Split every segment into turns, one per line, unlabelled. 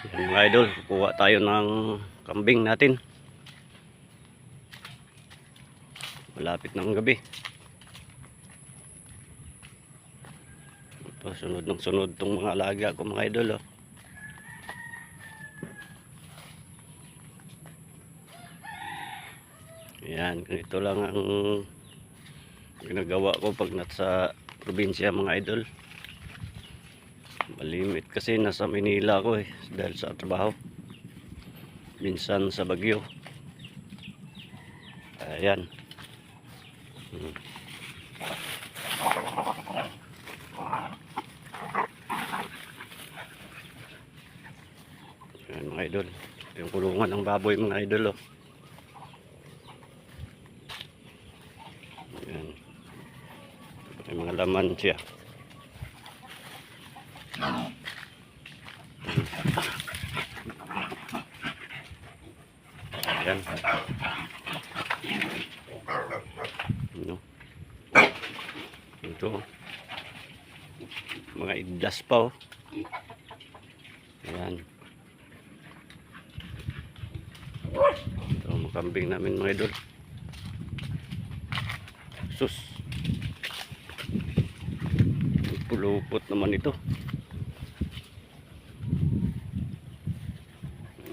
Yan, mga idol, kukuha tayo ng kambing natin. Malapit ng gabi. Ito, sunod ng sunod tong mga alaga ko, mga idol. Oh. Yan, ganito lang ang ginagawa ko pag nasa probinsya, mga idol. Malimit kasi nasa Manila ako dahil sa trabaho. Minsan sa Baguio. Ayan. Ayan, mga idol. Ito yung kulungan ng baboy, mga idol. Oh. Ayan. May mga laman siya. Ayan. No. Ito. Mga idlas pa. Oh. Ayan. Ito ang kambing namin, mga idol. Sus. Pulupot naman ito.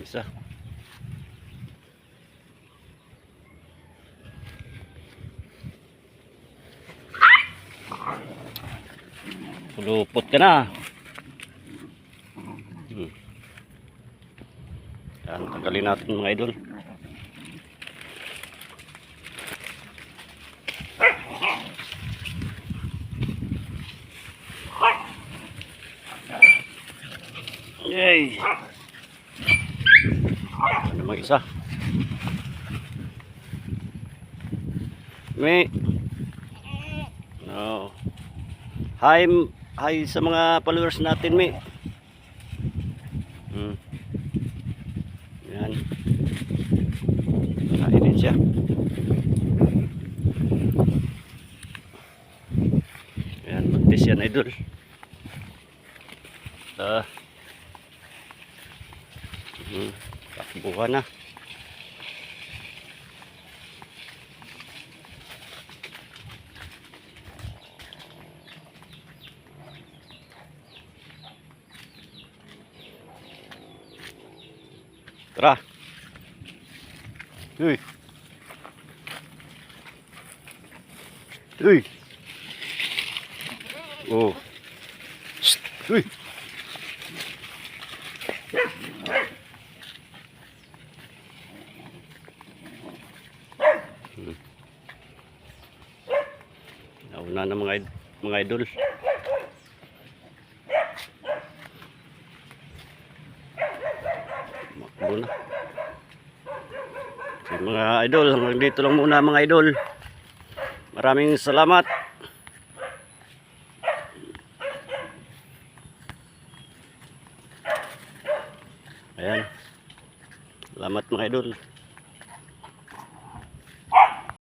Isa. Pulupot ka na. Yan, tanggalin natin, mga idol. Yay! Ano namang isa? May no. Hi sa mga followers natin, May. Yan. Kainin siya. Yan, magtis yan, idol. Takbuhan na. Tara. Uy. Uy. Oh. Uy. Nauna na mga idol. Makbo na. So, mga idol, hanggang dito lang muna, mga idol. Maraming salamat. Ayan. Salamat, mga idol.